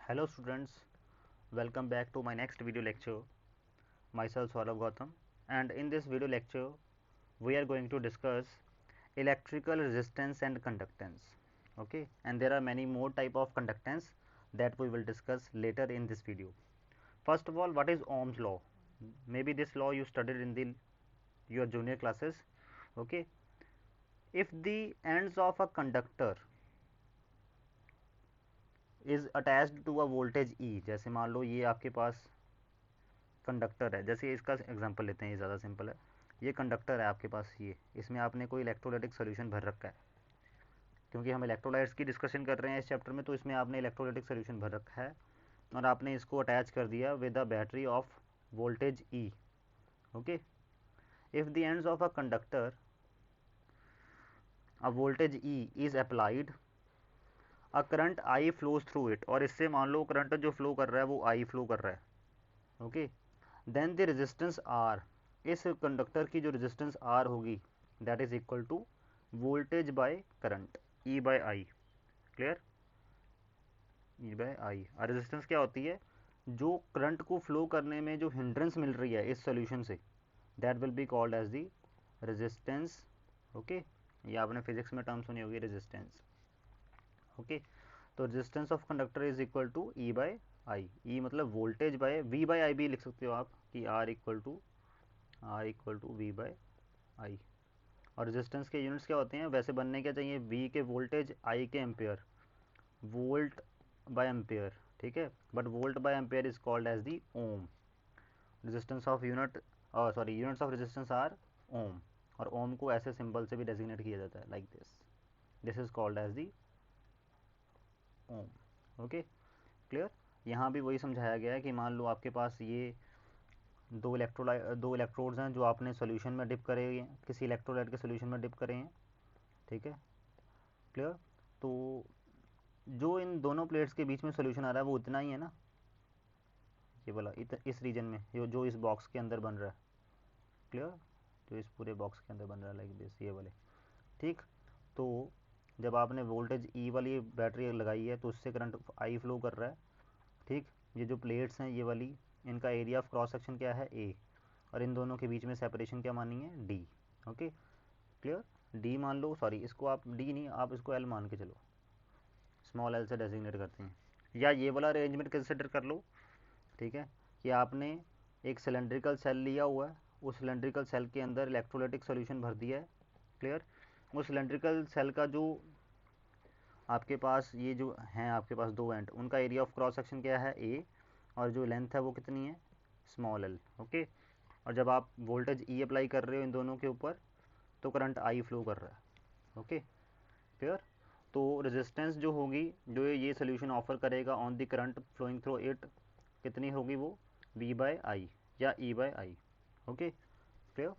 Hello students, welcome back to my next video lecture. Myself Saurabh Gautam, and in this video lecture we are going to discuss electrical resistance and conductance. Okay, and there are many more type of conductance that we will discuss later in this video. First of all, what is Ohm's law? Maybe this law you studied in your junior classes. Okay, if the ends of a conductor is attached to a voltage E, जैसे मान लो ये आपके पास conductor है, जैसे इसका example लेते हैं, ये ज़्यादा सिंपल है। ये कंडक्टर है आपके पास, ये इसमें आपने कोई इलेक्ट्रोलाइटिक सोल्यूशन भर रखा है, क्योंकि हम इलेक्ट्रोलाइट्स की डिस्कशन कर रहे हैं इस चैप्टर में, तो इसमें आपने इलेक्ट्रोलाइटिक सोल्यूशन भर रखा है और आपने इसको अटैच कर दिया with a battery of voltage E. Okay, if the ends of a conductor a voltage E is applied, a current I flows through it, और इससे मान लो करंट जो फ्लो कर रहा है वो आई फ्लो कर रहा है। Okay, then the resistance R, इस कंडक्टर की जो रेजिस्टेंस आर होगी that is equal to voltage by current E by I. Clear? E by I. और रेजिस्टेंस क्या होती है? जो करंट को फ्लो करने में जो हिंड्रेंस मिल रही है इस सोल्यूशन से, that will be called as the resistance. Okay, ये आपने फिजिक्स में टर्म सुनी होगी, रेजिस्टेंस। ओके, तो resistance of conductor is equal to E by I. E मतलब voltage by V by I भी लिख सकते हो आप, कि R equal to V by I. और रेजिस्टेंस के यूनिट्स क्या होते हैं? वैसे बनने क्या चाहिए? वी के वोल्टेज, आई के एम्पेयर, वोल्ट बाय एम्पेयर। ठीक है, but volt by ampere is called as the ohm. Resistance of unit, sorry, units of resistance are ohm, और ओम को ऐसे सिंबल से भी डेजिग्नेट किया जाता है, like this is called as the ohm. Okay, clear? यहाँ भी वही समझाया गया है कि मान लो आपके पास ये दो इलेक्ट्रोड्स हैं जो आपने सॉल्यूशन में डिप करे हुए हैं, किसी इलेक्ट्रोलाइट के सॉल्यूशन में डिप करे हैं। ठीक है, क्लियर? तो जो इन दोनों प्लेट्स के बीच में सॉल्यूशन आ रहा है वो इतना ही है ना, ये वाला इस रीजन में, जो इस बॉक्स के अंदर बन रहा है। क्लियर? जो इस पूरे बॉक्स के अंदर बन रहा है, लाइक दिस, ये वाले। ठीक, तो जब आपने वोल्टेज ई वाली बैटरी लगाई है तो उससे करंट आई फ्लो कर रहा है। ठीक, ये जो प्लेट्स हैं ये वाली, इनका एरिया ऑफ क्रॉस सेक्शन क्या है? ए, और इन दोनों के बीच में सेपरेशन क्या मानी है? डी। Okay, clear? डी मान लो, सॉरी इसको आप डी नहीं, आप इसको एल मान के चलो, स्मॉल एल से डेजिग्नेट करते हैं। या ये वाला अरेंजमेंट कंसिडर कर लो। ठीक है, कि आपने एक सिलेंड्रिकल सेल लिया हुआ है, उस सिलेंड्रिकल सेल के अंदर इलेक्ट्रोलाइटिक सोल्यूशन भर दिया है। क्लियर? उस सिलेंड्रिकल सेल का जो आपके पास ये जो हैं आपके पास दो एंड, उनका एरिया ऑफ क्रॉस सेक्शन क्या है? ए, और जो लेंथ है वो कितनी है? Small L. ओके, और जब आप वोल्टेज ई अप्लाई कर रहे हो इन दोनों के ऊपर तो करंट आई फ्लो कर रहा है। Okay, clear? तो रेजिस्टेंस जो होगी, जो ये सोल्यूशन ऑफर करेगा on the current flowing through it, कितनी होगी वो? वी बाय आई या E by I. Okay, clear?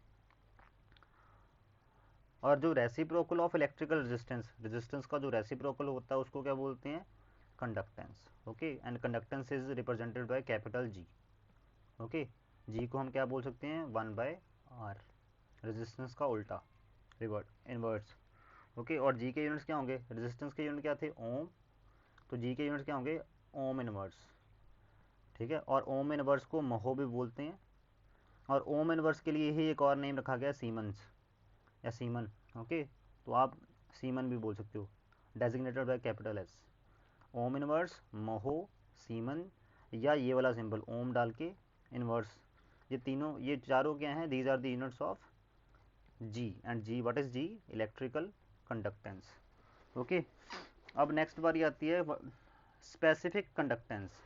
और जो reciprocal of electrical resistance, resistance का जो रेसिप्रोकल होता है उसको क्या बोलते हैं? Conductance. Okay, and conductance is represented by capital G. Okay, G को हम क्या बोल सकते हैं? 1/r, रेजिस्टेंस का उल्टा, रिवर्ट, इनवर्स। ओके, और जी के यूनिट्स क्या होंगे? रेजिस्टेंस के यूनिट क्या थे? ओम, तो जी के यूनिट्स क्या होंगे? Ohm inverse. ठीक है, और ओम इनवर्स को महो भी बोलते हैं, और ओम इनवर्स के लिए ही एक और नेम रखा गया, सीमंस या सीमन। ओके, तो आप सीमन भी बोल सकते हो, designated by capital S. Ohm inverse, mho, siemens, या ये वाला सिंबल ओम डाल के इनवर्स। ये तीनों, ये चारों क्या हैं? These are the units of G, and G, what is G? Electrical conductance. Okay, अब नेक्स्ट बारी आती है स्पेसिफिक कंडक्टेंस।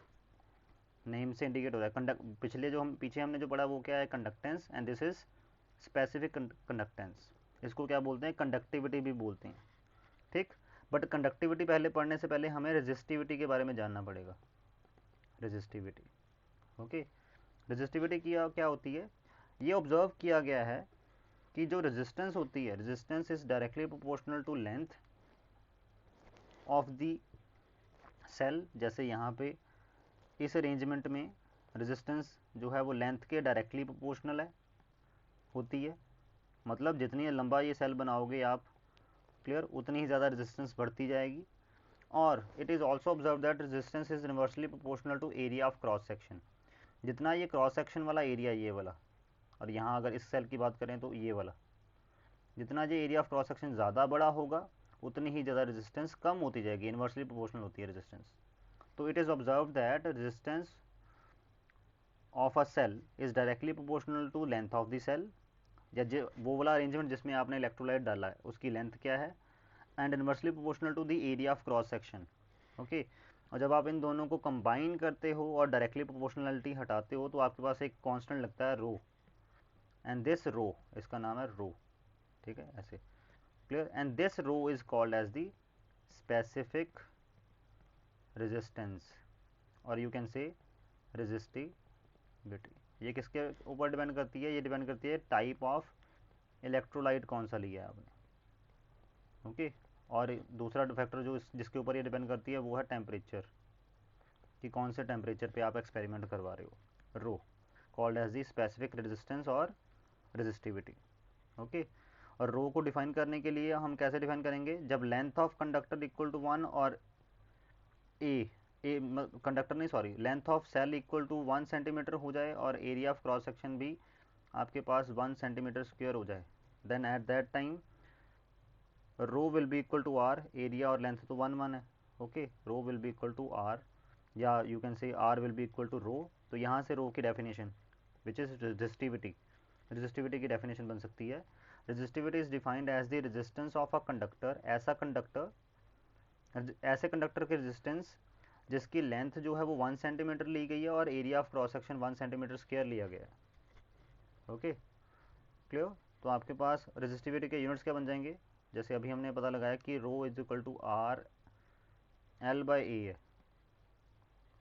नेम से इंडिकेट हो रहा है कंडक्ट, पिछले जो हम पीछे हमने जो पढ़ा वो क्या है? Conductance, and this is specific conductance. इसको क्या बोलते हैं? कंडक्टिविटी भी बोलते हैं। ठीक, बट कंडक्टिविटी पहले पढ़ने से पहले हमें रेजिस्टिविटी के बारे में जानना पड़ेगा। रेजिस्टिविटी, ओके, रेजिस्टिविटी क्या क्या होती है? ये ऑब्जर्व किया गया है कि जो रेजिस्टेंस होती है, resistance is directly proportional to length of the cell. जैसे यहाँ पे इस अरेंजमेंट में रेजिस्टेंस जो है वो लेंथ के डायरेक्टली प्रोपोर्शनल है, होती है। मतलब जितनी लंबा ये सेल बनाओगे आप, क्लियर, उतनी ही ज़्यादा रेजिस्टेंस बढ़ती जाएगी। और it is also observe that resistance is inversely proportional to area of cross section. जितना ये क्रॉस सेक्शन वाला एरिया ये वाला, और यहाँ अगर इस सेल की बात करें तो ये वाला, जितना ये एरिया ऑफ क्रॉस सेक्शन ज़्यादा बड़ा होगा उतनी ही ज़्यादा रेजिस्टेंस कम होती जाएगी, इनवर्सली प्रोपोर्शनल होती है रेजिस्टेंस। तो it is observe that resistance of a cell is directly proportional to length of the cell, या जो वो वाला अरेंजमेंट जिसमें आपने इलेक्ट्रोलाइट डाला है उसकी लेंथ क्या है, and inversely proportional to the area of cross section. Okay, और जब आप इन दोनों को कंबाइन करते हो और डायरेक्टली प्रोपोर्शनलिटी हटाते हो तो आपके पास एक कांस्टेंट लगता है रो, एंड दिस रो, इसका नाम है रो, ठीक है ऐसे, clear. And this rho is called as the specific resistance, और यू कैन से रेजिस्टिविटी। ये किसके ऊपर डिपेंड करती है, ये डिपेंड करती है टाइप ऑफ इलेक्ट्रोलाइट कौन सा लिया है आपने। ओके, और दूसरा फैक्टर जो जिसके ऊपर ये डिपेंड करती है वो है टेम्परेचर, कि कौन से टेम्परेचर पे आप एक्सपेरिमेंट करवा रहे हो। Rho called as the specific resistance और रेजिस्टिविटी। ओके, और रो को डिफाइन करने के लिए हम कैसे डिफाइन करेंगे, जब length of conductor equal to 1 और ए कंडक्टर नहीं sorry length of cell equal to 1 centimetre हो जाए और एरिया ऑफ क्रॉस सेक्शन भी आपके पास 1 सेंटीमीटर स्क्वायर हो जाए, then at that time rho will be equal to R, area और लेंथ तो 1 1 है। Okay, rho will be equal to R, या you can say R will be equal to rho. तो यहाँ से रो की definition which is resistivity, resistivity की definition बन सकती है, resistivity is defined as the resistance of a conductor, ऐसा कंडक्टर, ऐसे कंडक्टर की रेजिस्टेंस जिसकी लेंथ जो है वो 1 सेंटीमीटर ली गई है और area of cross section 1 centimetre square लिया गया है। Okay, clear. तो आपके पास रेजिस्टिविटी के यूनिट्स क्या बन जाएंगे, जैसे अभी हमने पता लगाया कि rho is equal to R L by A है,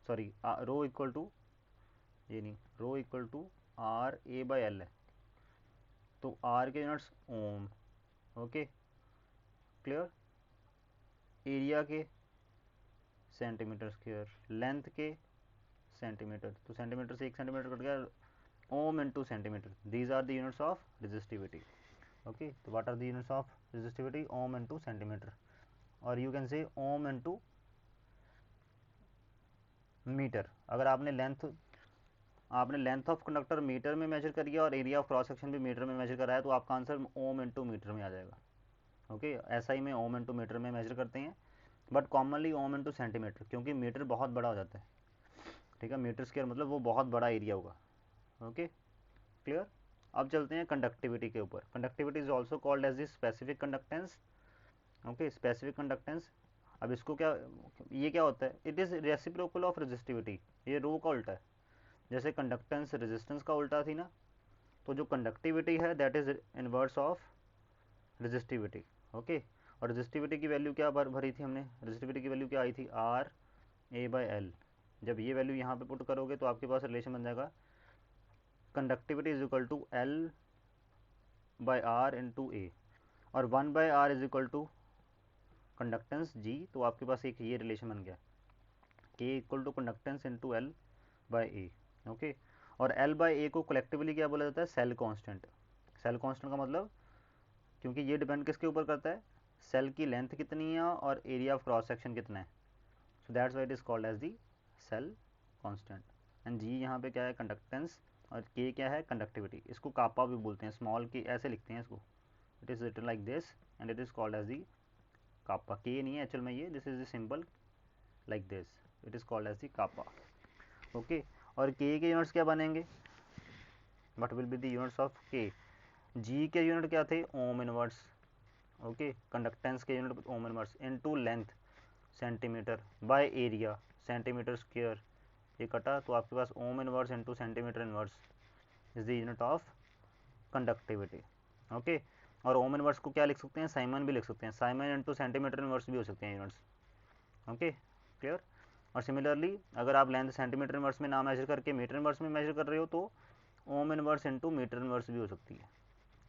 सॉरी रो इक्वल टू, ये नहीं, rho equal to R A by L है, तो आर के units ohm. Okay, clear. Area के सेंटीमीटर स्क्वायर, लेंथ के सेंटीमीटर, तो सेंटीमीटर से 1 सेंटीमीटर कट गया, ohm into centimetre, these are the units of resistivity. Okay, तो what are the units of resistivity, ohm into centimetre, और you can say ohm into metre. अगर आपने length of conductor metre में measure करी है और area of cross section भी metre में मेजर करा है तो आपका आंसर ओम इंटू मीटर में आ जाएगा। ओके, ऐसा ही में ओम इंटू मीटर में मेजर करते हैं, but commonly Om into centimetre, क्योंकि मीटर बहुत बड़ा हो जाता है, ठीक है, मीटर स्क्वायर मतलब वो बहुत बड़ा एरिया होगा। Okay, clear. अब चलते हैं कंडक्टिविटी के ऊपर। Conductivity is also called as the specific conductance. Okay, specific conductance, अब इसको क्या, ये क्या होता है, it is reciprocal of resistivity, ये रो का उल्टा है, जैसे कंडक्टेंस रेजिस्टेंस का उल्टा थी ना, तो जो कंडक्टिविटी है that is inverse of resistivity. Okay, और रेजिस्टिविटी की वैल्यू क्या भरी थी हमने, रेजिस्टिविटी की वैल्यू क्या आई थी, आर ए बाई एल। जब ये वैल्यू यहाँ पे पुट करोगे तो आपके पास रिलेशन बन जाएगा conductivity is equal to L by R into A, और 1 by R is equal to conductance G, तो आपके पास एक ये रिलेशन बन गया, K equal to conductance into L by A. Okay, और एल बाई ए को कलेक्टिवली क्या बोला जाता है, सेल कांस्टेंट। सेल कांस्टेंट का मतलब, क्योंकि ये डिपेंड किसके ऊपर करता है, सेल की लेंथ कितनी है और एरिया ऑफ क्रॉस सेक्शन कितना है, so that's why it is called as the cell constant. And G यहाँ पे क्या है, कंडक्टेंस, और के क्या है, कंडक्टिविटी। इसको कापा भी बोलते हैं, स्मॉल के ऐसे लिखते हैं इसको, it is written like this and it is called as the kappa. K नहीं है एक्चुअल में, ये this is the symbol like this, it is called as the kappa. Okay, और के यूनिट्स क्या बनेंगे, what will be the units of K. G के unit क्या थे, ओम इनवर्स। ओके, कंडक्टेंस के unit ohm inverse into length centimetre by area centimetre square, ये कटा तो आपके पास ohm inverse into centimetre inverse is the unit of conductivity. Okay, और ओम इनवर्स को क्या लिख सकते हैं, साइमन भी लिख सकते हैं, साइमन इनटू सेंटीमीटर इनवर्स भी हो सकते हैं यूनिट्स। Okay, clear. और सिमिलरली अगर आप लेंथ सेंटीमीटर इनवर्स में ना मेजर करके मीटर इनवर्स में मेजर कर रहे हो तो ohm inverse into metre inverse भी हो सकती है,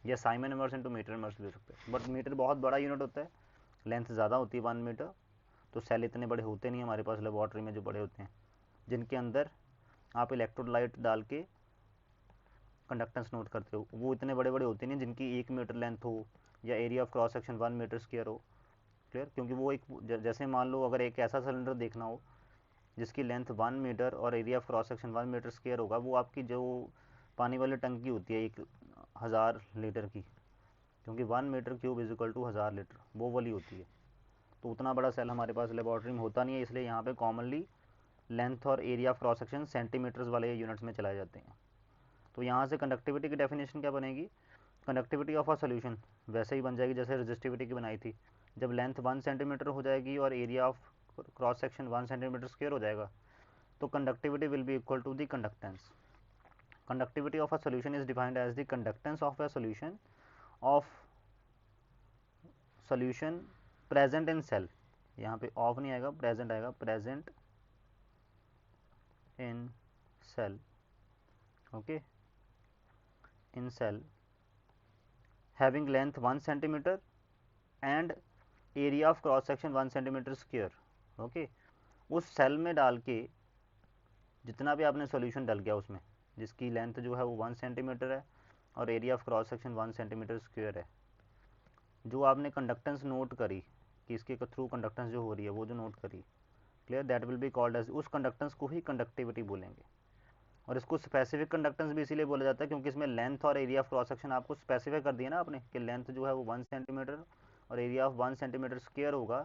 या siemens inverse into metre inverse भी हो सकता है। बट मीटर बहुत बड़ा यूनिट होता है, लेंथ ज़्यादा होती है 1 मीटर, तो सेल इतने बड़े होते नहीं हमारे पास लेबॉर्ट्री में, जो बड़े होते हैं जिनके अंदर आप इलेक्ट्रोलाइट डाल के कंडक्टेंस नोट करते हो, वो इतने बड़े बड़े होते नहीं जिनकी 1 मीटर लेंथ हो या area of cross section 1 metre square हो, क्लियर, क्योंकि वो एक जैसे मान लो अगर एक ऐसा सिलेंडर देखना हो जिसकी लेंथ 1 मीटर और area of cross section 1 metre square होगा, वो आपकी जो पानी वाली टंकी होती है 1000 लीटर की, क्योंकि 1 metre cube is equal to 1000 litre, वो वाली होती है। तो उतना बड़ा सेल हमारे पास लेबॉर्ट्री में होता नहीं है, इसलिए यहाँ पे कॉमनली लेंथ और area of cross section centimetres वाले यूनिट्स में चलाए जाते हैं। तो यहाँ से कंडक्टिविटी की डेफिनेशन क्या बनेगी, कंडक्टिविटी ऑफ अ सोल्यूशन वैसे ही बन जाएगी जैसे रेजिस्टिविटी की बनाई थी। जब लेंथ 1 सेंटीमीटर हो जाएगी और area of cross section 1 centimetre square हो जाएगा, तो conductivity will be equal to the conductance. Conductivity of a solution is defined as the conductance of a solution present in cell, यहाँ पे ऑफ नहीं आएगा, प्रेजेंट आएगा, present in cell, okay, in cell having length 1 centimetre and area of cross section 1 centimetre square, okay. उस cell में डाल के जितना भी आपने सॉल्यूशन डाल गया उसमें, जिसकी लेंथ जो है वो 1 सेंटीमीटर है और area of cross section 1 centimetre square है, जो आपने कंडक्टेंस नोट करी कि इसके थ्रू कंडक्टेंस जो हो रही है वो जो नोट करी, clear, that will be called as, उस कंडक्टेंस को ही कंडक्टिविटी बोलेंगे। और इसको स्पेसिफिक कंडक्टेंस भी इसीलिए बोला जाता है क्योंकि इसमें लेंथ और एरिया ऑफ क्रॉस सेक्शन आपको स्पेसिफाई कर दिया ना आपने कि लेंथ जो है वो 1 सेंटीमीटर और एरिया ऑफ 1 सेंटीमीटर स्क्वायर होगा,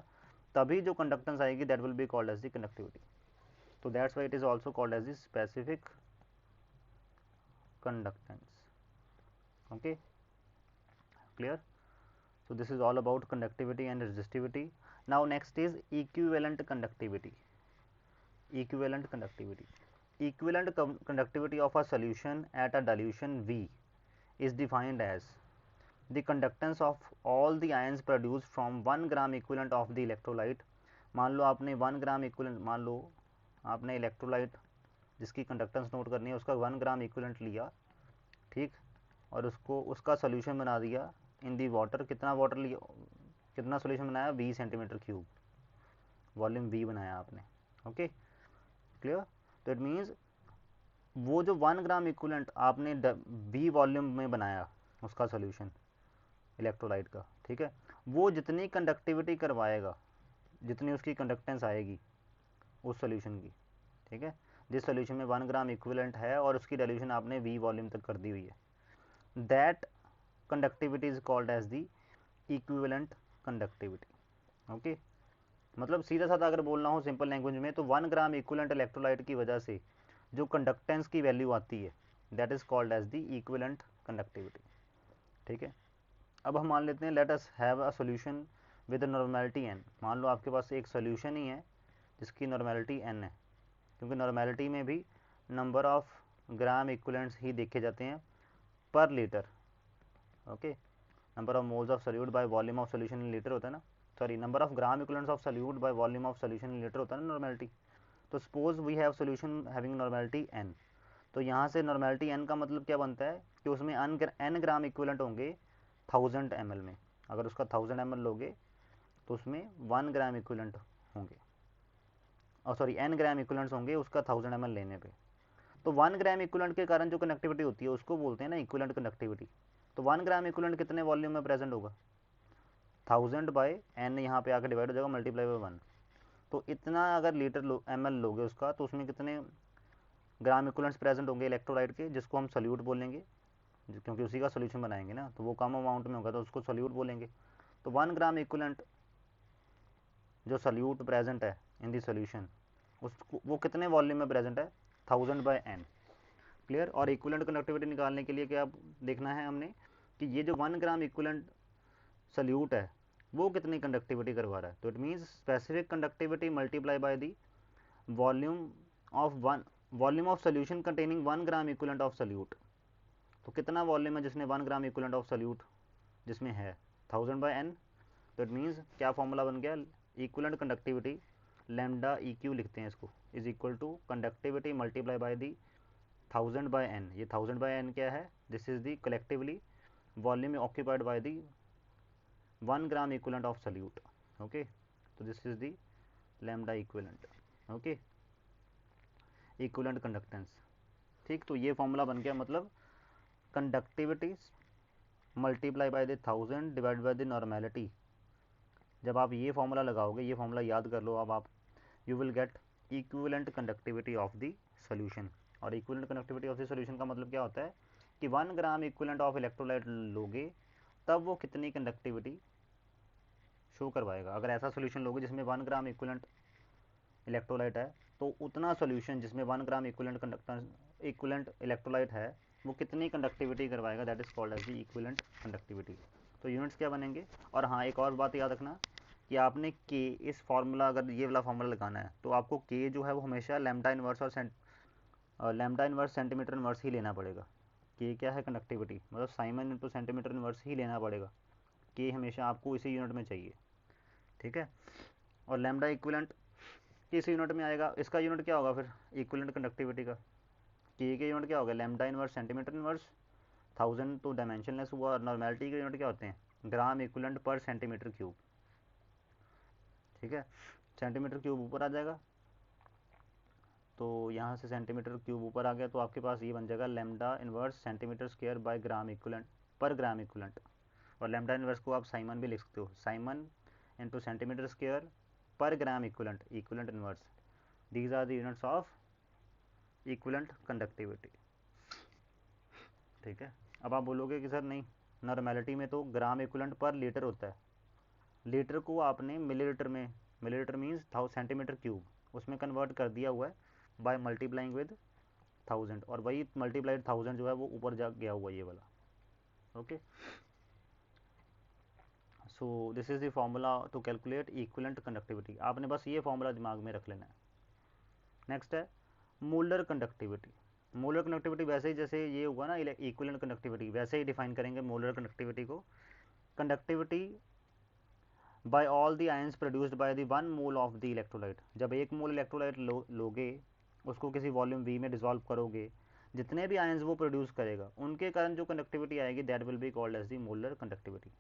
तभी जो कंडक्टेंस आएगी that will be called as the conductivity. तो that's why it is also called as the specific conductance, okay, clear. So this is all about conductivity and resistivity. Now next is equivalent conductivity. Equivalent conductivity. Equivalent conductivity of a solution at a dilution V is defined as the conductance of all the ions produced from 1 gram equivalent of the electrolyte. मान लो आपने 1 gram equivalent, मान लो आपने electrolyte जिसकी conductance note करनी है उसका 1 gram equivalent लिया, ठीक, और उसको उसका सोल्यूशन बना दिया इन दी वाटर। कितना वाटर लिया, कितना सोल्यूशन बनाया, 20 सेंटीमीटर क्यूब, वॉल्यूम V बनाया आपने, ओके, क्लियर। तो इट मीन्स वो जो 1 ग्राम इक्विवेलेंट आपने V वॉल्यूम में बनाया उसका सोल्यूशन इलेक्ट्रोलाइट का, ठीक है, वो जितनी कंडक्टिविटी करवाएगा, जितनी उसकी कंडक्टेंस आएगी उस सोल्यूशन की, ठीक है, जिस सोल्यूशन में 1 ग्राम इक्विवेलेंट है और उसकी डाइल्यूशन आपने V वॉल्यूम तक कर दी हुई है, that conductivity is called as the equivalent conductivity, okay. मतलब सीधा साधा अगर बोलना हो सिंपल लैंग्वेज में तो 1 ग्राम इक्विवेलेंट इलेक्ट्रोलाइट की वजह से जो कंडक्टेंस की वैल्यू आती है that is called as the equivalent conductivity, ठीक है। अब हम मान लेते हैं let us have a solution with normality n। मान लो आपके पास एक सॉल्यूशन ही है जिसकी नॉर्मेलिटी n है, क्योंकि नॉर्मेलिटी में भी नंबर ऑफ ग्राम इक्विवेलेंट्स ही देखे जाते हैं per litre, okay, number of moles of solute by volume of solution in litre होता है ना, sorry number of gram equivalents of solute by volume of solution in litre होता है ना नॉर्मेलिटी। तो suppose we have solution having normality n, तो यहाँ से नॉर्मेलिटी n का मतलब क्या बनता है कि उसमें n ग्राम इक्विवेलेंट होंगे 1000 ml में, अगर उसका 1000 ml लोगे तो उसमें 1 ग्राम इक्विवेलेंट होंगे, और सॉरी n ग्राम इक्विवेलेंट्स होंगे उसका 1000 ml लेने पे। तो 1 ग्राम इक्विवेलेंट के कारण जो कनेक्टिविटी होती है उसको बोलते हैं ना इक्विवेलेंट कनेक्टिविटी। तो 1 ग्राम इक्विवेलेंट कितने वॉल्यूम में प्रेजेंट होगा, 1000 बाय n, यहाँ पे आकर डिवाइड हो जाएगा मल्टीप्लाई बाय 1। तो इतना अगर लीटर ml लोगे उसका तो उसमें कितने ग्राम इक्विवेलेंट्स प्रेजेंट होंगे इलेक्ट्रोलाइट के, जिसको हम सोल्यूट बोलेंगे, क्योंकि उसी का सोल्यूशन बनाएंगे ना, तो वो कम अमाउंट में होगा तो उसको सोल्यूट बोलेंगे। तो 1 ग्राम इक्विवेलेंट जो सोल्यूट प्रेजेंट है इन दी सोल्यूशन, उसको वो कितने वॉल्यूम में प्रेजेंट है, 1000 बाय n, क्लियर। और इक्विवेलेंट कनेक्टिविटी निकालने के लिए क्या देखना है हमने कि ये जो 1 ग्राम इक्विवेलेंट सोल्यूट है वो कितनी कंडक्टिविटी करवा रहा है। तो it means specific conductivity multiply by the volume of solution containing 1 gram equivalent of solute. तो कितना वॉल्यूम है जिसने 1 ग्राम इक्विवेलेंट ऑफ सोल्यूट जिसमें है 1000 बाय n। तो इट मीन्स क्या फॉर्मूला बन गया, इक्विवेलेंट कंडक्टिविटी लैम्डा EQ लिखते हैं इसको, is equal to conductivity multiply by the 1000 by n। ये 1000 बाय n क्या है, this is the collectively volume occupied by the 1 gram equivalent of solute, okay. तो this is the lambda equivalent, okay, equivalent conductance, ठीक। तो ये formula बन गया, मतलब conductivity multiply by the 1000 divide by the normality जब आप ये फॉर्मूला लगाओगे, ये फॉर्मूला याद कर लो अब आप, you will get equivalent conductivity of the solution. और equivalent conductivity of the solution का मतलब क्या होता है कि 1 ग्राम इक्विवेलेंट ऑफ इलेक्ट्रोलाइट लोगे तब वो कितनी कंडक्टिविटी शो करवाएगा। अगर ऐसा सोल्यूशन लोगे जिसमें 1 ग्राम इक्विवेलेंट इलेक्ट्रोलाइट है, तो उतना सोल्यूशन जिसमें 1 ग्राम इक्विवेलेंट इलेक्ट्रोलाइट है वो कितनी कंडक्टिविटी करवाएगा, that is called as the equivalent conductivity. तो यूनिट्स क्या बनेंगे। और हाँ, एक और बात याद रखना कि आपने के इस फार्मूला, अगर ये वाला फार्मूला लगाना है तो आपको के जो है वो हमेशा लैम्डा इनवर्स और लैम्डा इनवर्स सेंटीमीटर इनवर्स ही लेना पड़ेगा। के क्या है कंडक्टिविटी, मतलब साइमन इंटू सेंटीमीटर इनवर्स ही लेना पड़ेगा। के हमेशा आपको इसी यूनिट में चाहिए, ठीक है। और लैम्डा इक्विवेलेंट किस यूनिट में आएगा, इसका यूनिट क्या होगा फिर इक्विवेलेंट कंडक्टिविटी का, के यूनिट क्या होगा लैम्डा इनवर्स सेंटीमीटर इनवर्स 1000 तो डायमेंशनलेस हुआ। और नॉर्मेलिटी के यूनिट क्या होते हैं, ग्राम इक्विवेलेंट पर सेंटीमीटर क्यूब, ठीक है। सेंटीमीटर क्यूब ऊपर आ जाएगा, तो यहाँ से सेंटीमीटर क्यूब ऊपर आ गया तो आपके पास ये बन जाएगा lambda inverse centimetre square by gram equivalent पर ग्राम इक्विवेलेंट। और लैम्डा इनवर्स को आप साइमन भी लिख सकते हो, Simon into centimetre square per gram equivalent inverse. These are the units of equivalent conductivity, ठीक है। अब आप बोलोगे कि सर नहीं, नॉर्मेलिटी में तो ग्राम इक्विवेलेंट पर लीटर होता है, लीटर को आपने मिलीलीटर में, मिलीलीटर मीन्स सेंटीमीटर क्यूब, उसमें कन्वर्ट कर दिया हुआ है बाय मल्टीप्लाइंग विद 1000, और वही मल्टीप्लाइड 1000 जो है वो ऊपर जा गया हुआ ये वाला, okay. So this is the formula to calculate equivalent conductivity. आपने बस ये फॉर्मूला दिमाग में रख लेना है। नेक्स्ट है मोलर कंडक्टिविटी। मोलर कंडक्टिविटी वैसे ही जैसे ये हुआ ना इक्विवेलेंट कंडक्टिविटी, वैसे ही डिफाइन करेंगे मोलर कंडक्टिविटी को। Conductivity by all the ions produced by the 1 mole of the electrolyte. जब 1 मोल इलेक्ट्रोलाइट लोगे, उसको किसी वॉल्यूम वी में डिसॉल्व करोगे, जितने भी आयंस वो प्रोड्यूस करेगा उनके कारण जो कंडक्टिविटी आएगी that will be called as the molar conductivity.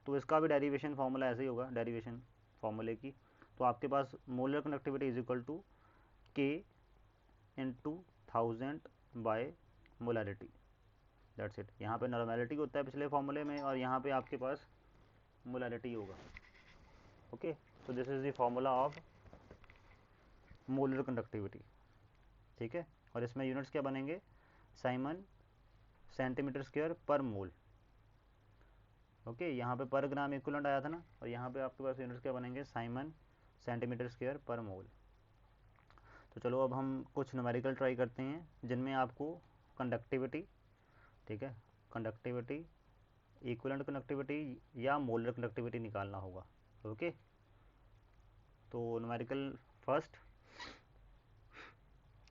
तो इसका भी डेरिवेशन फार्मूला ऐसे ही होगा, डेरिवेशन फार्मूले की। तो आपके पास molar conductivity is equal to के into 1000 by molarity, that's it. यहाँ पे नॉर्मेलिटी होता है पिछले फार्मूले में, और यहाँ पे आपके पास मोलरिटी होगा, ओके। तो this is the formula of molar conductivity, ठीक है। और इसमें यूनिट्स क्या बनेंगे, साइमन सेंटीमीटर स्क्वायर पर मोल, ओके। यहाँ पे पर ग्राम इक्विवेलेंट आया था ना, और यहाँ पे आपके पास यूनिट्स क्या बनेंगे, साइमन सेंटीमीटर स्क्वायर पर मोल। तो चलो अब हम कुछ न्यूमेरिकल ट्राई करते हैं जिनमें आपको कंडक्टिविटी, ठीक है, कंडक्टिविटी, इक्विवेलेंट कंडक्टिविटी या मोलर कंडक्टिविटी निकालना होगा, ओके। तो numerical first,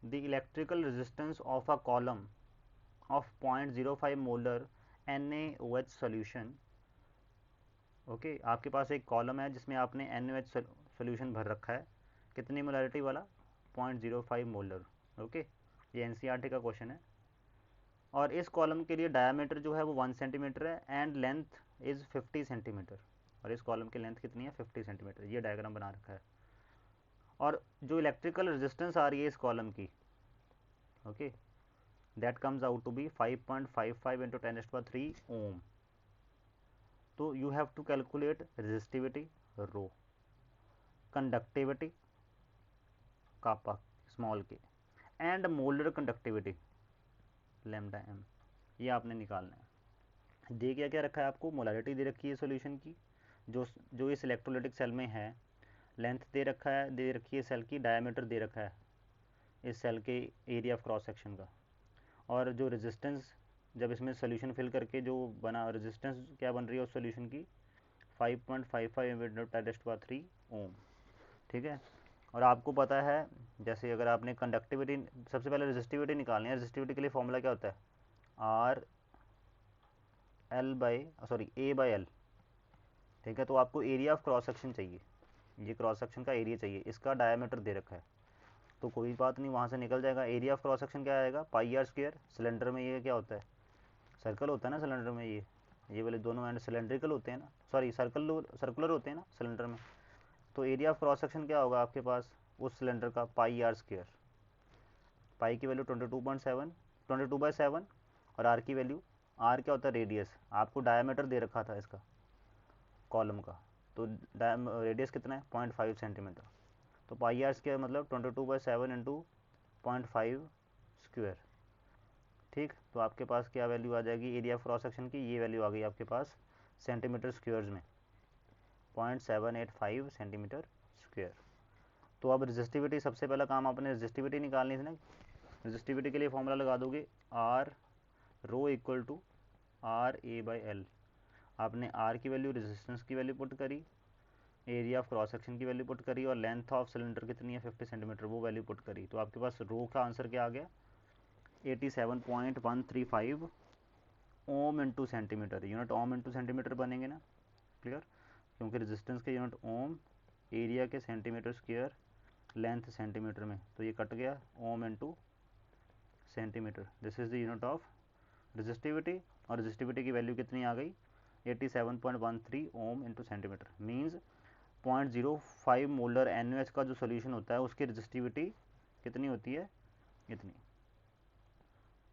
the electrical resistance of a column of 0.05 molar NaOH solution, okay. आपके पास एक कॉलम है जिसमें आपने NaOH सोल्यूशन भर रखा है, कितनी मोलरिटी वाला, 0.05 मोलर, ओके। ये एनसीईआरटी का क्वेश्चन है। और इस कॉलम के लिए डायमीटर जो है वो 1 सेंटीमीटर है एंड लेंथ इज़ 50 सेंटीमीटर, और इस कॉलम की लेंथ कितनी है, 50 सेंटीमीटर। ये डायग्राम बना रखा है। और जो इलेक्ट्रिकल रेजिस्टेंस आ रही है इस कॉलम की, okay, that comes out to be 5.55 into 10⁻³ ohm. तो you have to calculate resistivity rho, conductivity kappa small k and molar conductivity lambda m, ये आपने निकालना है। दे क्या क्या रखा है आपको, मोलारिटी दे रखी है सॉल्यूशन की जो इस इलेक्ट्रोलाइटिक सेल में है, लेंथ दे रखा है, दे रखी है सेल की, डायमीटर दे रखा है इस सेल के एरिया ऑफ क्रॉस सेक्शन का, और जो रेजिस्टेंस जब इसमें सोल्यूशन फिल करके जो बना रेजिस्टेंस क्या बन रही है उस सोल्यूशन की, 5.55 ओम, ठीक है। और आपको पता है जैसे अगर आपने कंडक्टिविटी, सबसे पहले रेजिस्टिविटी निकालनी है। रेजिस्टिविटी के लिए फॉर्मूला क्या होता है, are L by A by L, ठीक है। तो आपको एरिया ऑफ क्रॉस सेक्शन चाहिए, ये क्रॉस सेक्शन का एरिया चाहिए, इसका डायमीटर दे रखा है, तो कोई बात नहीं, वहाँ से निकल जाएगा। एरिया ऑफ क्रॉस सेक्शन क्या आएगा, पाई आर स्क्वायर। सिलेंडर में ये क्या होता है, सर्कल होता है ना सिलेंडर में, ये वाले दोनों एंड सिलेंड्रिकल होते हैं ना, सॉरी सर्कुलर होते हैं ना सिलेंडर में। तो एरिया ऑफ क्रॉस सेक्शन क्या होगा आपके पास उस सिलेंडर का, पाई आर स्क्वायर। पाई की वैल्यू 22/7, और आर की वैल्यू, आर क्या होता है, रेडियस। आपको डायमीटर दे रखा था इसका कॉलम का, तो रेडियस कितना है 0.5 सेंटीमीटर, तो पाई आर स्क्वायर मतलब 22/7 इंटू 0.5 स्क्वायर। ठीक, तो आपके पास क्या वैल्यू आ जाएगी एरिया क्रॉस सेक्शन की, ये वैल्यू आ गई आपके पास सेंटीमीटर स्क्वायर्स में 0.785 सेंटीमीटर स्क्वायर। तो अब रजिस्टिविटी, सबसे पहला काम आपने रजिस्टिविटी निकालनी थी ना। रजिस्टिविटी के लिए फॉर्मूला लगा दोगे R rho equal to R A by L. आपने आर की वैल्यू, रेजिस्टेंस की वैल्यू पुट करी, एरिया ऑफ क्रॉस सेक्शन की वैल्यू पुट करी, और लेंथ ऑफ सिलेंडर कितनी है 50 सेंटीमीटर, वो वैल्यू पुट करी। तो आपके पास रो का आंसर क्या आ गया 87.135 ओम इंटू सेंटीमीटर। यूनिट ओम इंटू सेंटीमीटर बनेंगे ना, क्लियर, क्योंकि रेजिस्टेंस के यूनिट ओम, एरिया के सेंटीमीटर स्क्वायर, लेंथ सेंटीमीटर में, तो ये कट गया ohm into centimetre. This is the unit of resistivity, और रेजिस्टिविटी की वैल्यू कितनी आ गई 87.13 ओम into centimetre. Means 0.05 molar NaOH का जो सोल्यूशन होता है उसकी रेजिस्टिविटी कितनी होती है, इतनी।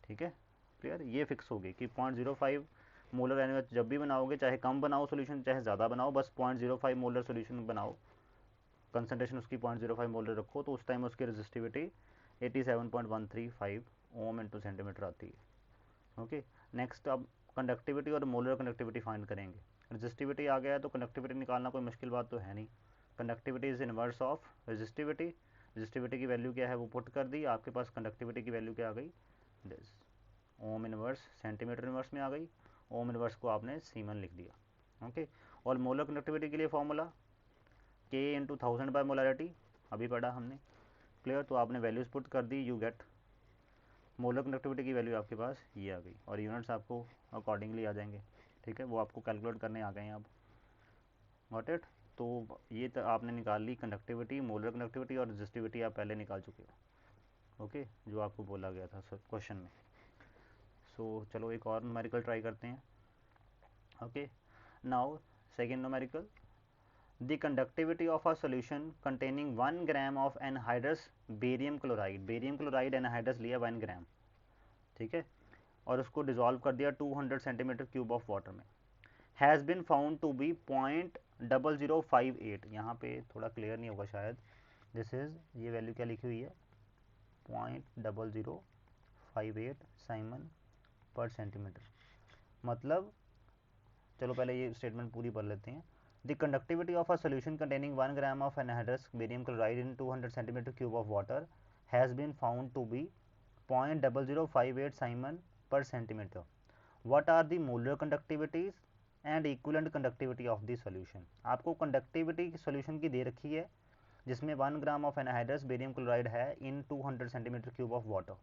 ठीक है, क्लियर, ये फिक्स होगी कि 0.05 मोलर NaOH जब भी बनाओगे, चाहे कम बनाओ सोल्यूशन चाहे ज़्यादा बनाओ, बस 0.05 मोलर सोल्यूशन बनाओ, कंसनट्रेशन उसकी 0.05 मोलर रखो, तो उस टाइम उसकी रेजिस्टिविटी 87.135 ओम इंटू सेंटीमीटर आती है। ओके, नेक्स्ट अब कंडक्टिविटी और मोलर कंडक्टिविटी फाइंड करेंगे। रेजिस्टिविटी आ गया है तो कंडक्टिविटी निकालना कोई मुश्किल बात तो है नहीं। Conductivity is inverse of resistivity. Resistivity की वैल्यू क्या है वो पुट कर दी, आपके पास कंडक्टिविटी की वैल्यू क्या आ गई, this ohm inverse centimetre inverse में आ गई। ओम इनवर्स को आपने सीमन लिख दिया। ओके, और मोलर कंडक्टिविटी के लिए formula K into 1000 by molarity, अभी पढ़ा हमने, क्लियर। तो आपने वैल्यूज पुट कर दी, यू गेट मोलर कंडक्टिविटी की वैल्यू आपके पास ये आ गई, और यूनिट्स आपको अकॉर्डिंगली आ जाएंगे। ठीक है, वो आपको कैलकुलेट करने आ गए हैं अब, गॉट इट। तो ये तो आपने निकाल ली कंडक्टिविटी, मोलर कंडक्टिविटी, और रेजिस्टिविटी आप पहले निकाल चुके हो। ओके, जो आपको बोला गया था क्वेश्चन में। सो चलो एक और न्यूमेरिकल ट्राई करते हैं। Okay, now second numerical, the conductivity of a solution containing 1 gram of anhydrous barium chloride anhydrous लिया 1 ग्राम, ठीक है, और उसको डिजॉल्व कर दिया 200 सेंटीमीटर क्यूब ऑफ वाटर में, has been found to be 0.0058। यहाँ पे थोड़ा क्लियर नहीं होगा शायद, दिस इज, ये वैल्यू क्या लिखी हुई है 0.0058 साइमन पर सेंटीमीटर, मतलब चलो पहले ये स्टेटमेंट पूरी पढ़ लेते हैं। The conductivity of a solution containing 1 gram of anhydrous barium chloride in 200 centimeter cube of water has been found to be 0.0058 Simon per centimeter. What are the molar conductivities and equivalent conductivity of the solution? आपको conductivity solution की दे रखी है जिसमें 1 gram of anhydrous barium chloride है इन 200 centimetre cube of water,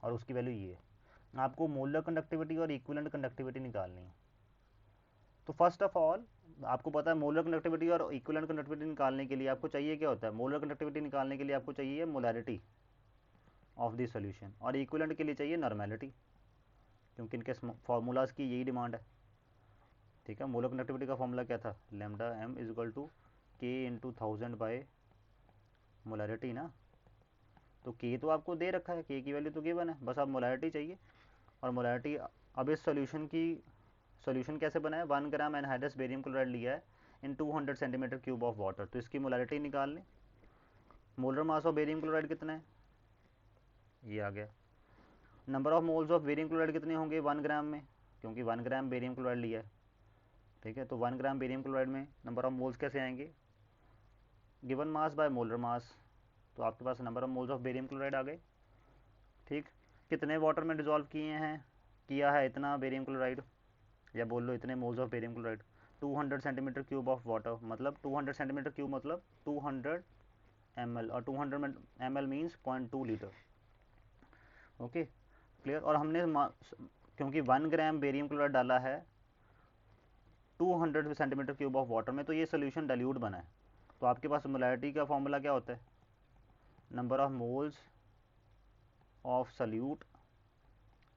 और उसकी value ये है। आपको मोलर कंडक्टिविटी और इक्विवेलेंट कंडक्टिविटी निकालनी है। तो फर्स्ट ऑफ ऑल आपको पता है मोलर कंडक्टिविटी और इक्विवेलेंट कंडक्टिविटी निकालने के लिए आपको चाहिए क्या होता है, मोलर कंडक्टिविटी निकालने के लिए आपको चाहिए मोलैरिटी ऑफ द सॉल्यूशन, और इक्विवेलेंट के लिए चाहिए नॉर्मेलिटी, क्योंकि इनके फार्मूलाज की यही डिमांड है। ठीक है, मोलर कंडक्टिविटी का फार्मूला क्या था, lambda m is equal to के इंटू 1000 बाय मोलैरिटी ना। तो के तो आपको दे रखा है, के की वैल्यू तो गिवन है, बस आप मोलैरिटी चाहिए। और मोलैरिटी, अब इस सॉल्यूशन की सॉल्यूशन कैसे बना है, 1 ग्राम एनहाइड्रस बेरियम क्लोराइड लिया है इन 200 सेंटीमीटर क्यूब ऑफ वाटर, तो इसकी मोलैरिटी निकाल लें। Molar mass of barium chloride कितना है, ये आ गया। Number of moles of barium chloride कितने होंगे 1 ग्राम में, क्योंकि 1 ग्राम बेरियम क्लोराइड लिया है। ठीक है, तो 1 ग्राम बेरियम क्लोराइड में नंबर ऑफ मोल्स कैसे आएंगे, given mass by molar mass, तो आपके पास number of moles of barium chloride आ गए। ठीक, कितने वाटर में डिजॉल्व किया है इतना बेरियम क्लोराइड, या बोल लो इतने moles of barium chloride, 200 centimetre cube of water, मतलब 200 सेंटीमीटर क्यूब मतलब 200 ml, और 200 ml means 0.2 litre. Okay, clear. और हमने क्योंकि 1 ग्राम बेरियम क्लोराइड डाला है 200 सेंटीमीटर क्यूब ऑफ वाटर में, तो ये सोल्यूशन डाइल्यूट बना है। तो आपके पास मोलैरिटी का फॉर्मूला क्या होता है, number of moles of solute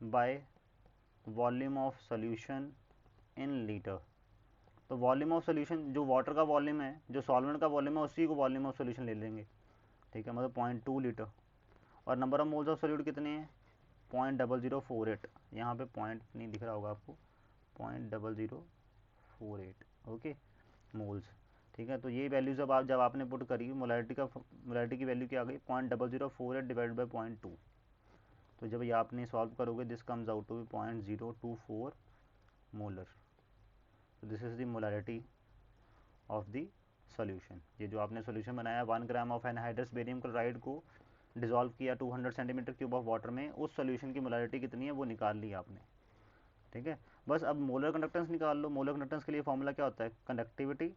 bye volume of solution in litre. तो वॉल्यूम ऑफ सोल्यूशन जो वाटर का वॉल्यूम है, जो सॉल्वेंट का वॉल्यूम है, उसी को वॉल्यूम ऑफ सोल्यूशन ले लेंगे। ठीक है, मतलब 0.2 लीटर। और number of moles of solute कितने हैं 0.0048, यहाँ पे पॉइंट नहीं दिख रहा होगा आपको, 0.0048 ओके मोल्स। ठीक है। तो ये वैल्यू जब आपने पुट करी मोलैरिटी की वैल्यू क्या आ गई 0.0048 डिवाइडेड बाई 0.2। तो जब ये आपने सॉल्व करोगे this comes out to be 0.024 molar. तो this is the molarity of the solution. ये जो आपने सॉल्यूशन बनाया 1 gram of anhydrous barium chloride को डिजोल्व किया 200 सेंटीमीटर क्यूब ऑफ वाटर में, उस सॉल्यूशन की मोलैरिटी कितनी है वो निकाल ली आपने। ठीक है, बस अब मोलर कंडक्टेंस निकाल लो। मोलर कंडक्टेंस के लिए फॉर्मूला क्या होता है, conductivity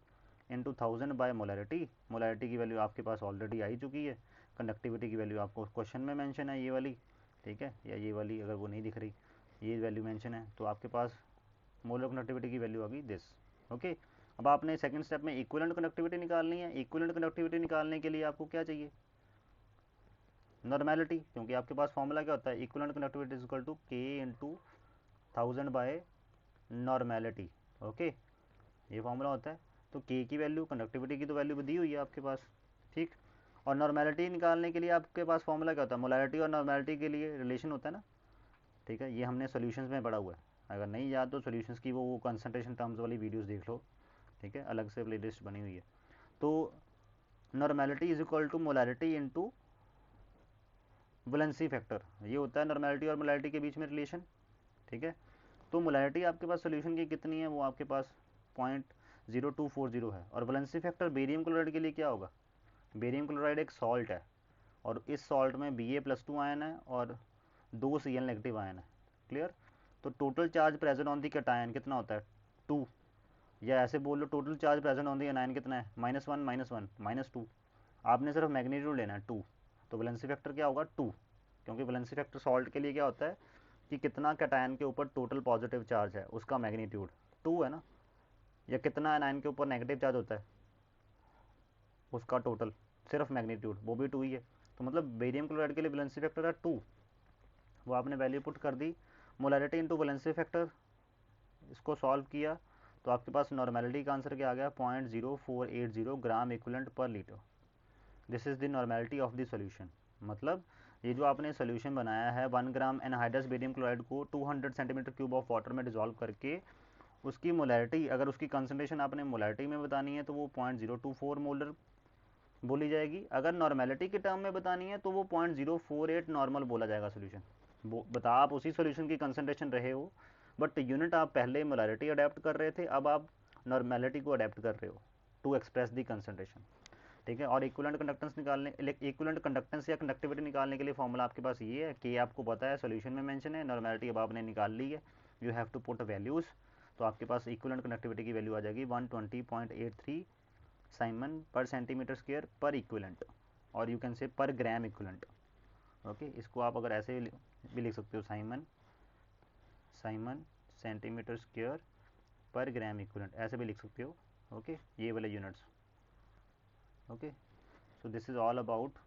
into 1000 by molarity. Molarity की वैल्यू आपके पास ऑलरेडी आई चुकी है, कंडक्टिविटी की वैल्यू आपको क्वेश्चन में मेंशन है ये वाली, ठीक है, या ये वाली अगर वो नहीं दिख रही, ये वैल्यू मेंशन है, तो आपके पास मोलर कंडक्टिविटी की वैल्यू आ गई दिस। ओके, अब आपने सेकंड स्टेप में इक्विवेलेंट कंडक्टिविटी निकालनी है। इक्विवेलेंट कंडक्टिविटी निकालने के लिए आपको क्या चाहिए, नॉर्मेलिटी, क्योंकि आपके पास फॉर्मूला क्या होता है, equivalent conductivity is equal to के इंटू 1000 बाय नॉर्मेलिटी। ओके, ये फॉर्मूला होता है। तो के की वैल्यू, कंडक्टिविटी की तो वैल्यू दी हुई है आपके पास, ठीक। और नॉर्मेलिटी निकालने के लिए आपके पास फॉर्मूला क्या होता है, मोलैरिटी और नॉर्मेलिटी के लिए रिलेशन होता है ना, ठीक है। ये हमने सॉल्यूशंस में पढ़ा हुआ है, अगर नहीं याद तो सॉल्यूशंस की वो कंसंट्रेशन टर्म्स वाली वीडियोस देख लो, ठीक है, अलग से प्लेलिस्ट बनी हुई है। तो normality is equal to molarity into valency factor, ये होता है नॉर्मेलिटी और मोलैरिटी के बीच में रिलेशन, ठीक है। तो मोलैरिटी आपके पास सोल्यूशन की कितनी है, वो आपके पास 0.0240 है। और वैलेंसी फैक्टर बेरियम क्लोराइड के लिए क्या होगा, बेरियम क्लोराइड एक सॉल्ट है और इस सॉल्ट में Ba+2 आयन है और 2 Cl नेगेटिव आयन है, क्लियर। तो total charge present on the cation कितना होता है 2, या ऐसे बोल लो total charge present on the anion कितना है -1 -1 -2। आपने सिर्फ मैग्नीट्यूड लेना है 2, तो वैलेंसी फैक्टर क्या होगा 2, क्योंकि वैलेंसी फैक्टर सॉल्ट के लिए क्या होता है कि कितना कैटायन के ऊपर टोटल पॉजिटिव चार्ज है उसका मैग्नीट्यूड 2 है ना, या कितना एनायन के ऊपर नेगेटिव चार्ज होता है उसका टोटल, सिर्फ मैग्नीट्यूड वो भी 2 ही है। तो मतलब बेरियम क्लोराइड के लिए वैलेंसी फैक्टर है 2, वो आपने वैल्यू पुट कर दी। मोलैरिटी इंटू वैलेंसी फैक्टर, इसको सॉल्व किया तो आपके पास नॉर्मेलिटी का आंसर क्या आ गया 0.0480 ग्राम इक्विवेलेंट पर litre. This is the normality of the solution. मतलब ये जो आपने सोल्यूशन बनाया है 1 ग्राम एनहाइड्रस बेरियम क्लोराइड को 200 सेंटीमीटर क्यूब ऑफ वाटर में डिजोल्व करके, उसकी मोलैरिटी, अगर उसकी कंसनट्रेशन आपने मोलैरिटी में बतानी है तो वो 0.024 मोलर बोली जाएगी। अगर नॉर्मेलिटी के टर्म में बतानी है तो वो 0.048 नॉर्मल बोला जाएगा सोल्यूशन। बता आप उसी सोल्यूशन की कंसनट्रेशन रहे हो, बट यूनिट आप पहले मोलैरिटी अडेप्ट कर रहे थे, अब आप नॉर्मेलिटी को अडेप्ट कर रहे हो टू एक्सप्रेस दी कंसनट्रेशन, ठीक है। और इक्विवेलेंट कंडक्टेंस निकालने, इक्विवेलेंट कंडक्टेंस या कंडक्टिविटी निकालने के लिए फॉर्मूला आपके पास ये है कि आपको पता है सोल्यूशन में मेंशन है, नॉर्मेलिटी अब आपने निकाल ली है, you have to put values. तो आपके पास इक्विवेलेंट कंडक्टिविटी की वैल्यू आ जाएगी 120.83 siemens per centimetre square per equivalent, और you can say per gram equivalent. Okay, इसको आप अगर ऐसे भी लिख सकते हो, Simon centimetre square per gram equivalent, ऐसे भी लिख सकते हो। ओके, ये वाले units. Okay, so this is all about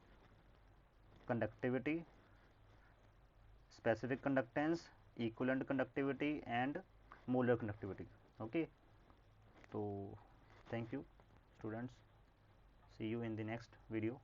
conductivity, specific conductance, equivalent conductivity and molar conductivity. Okay, so thank you students, see you in the next video.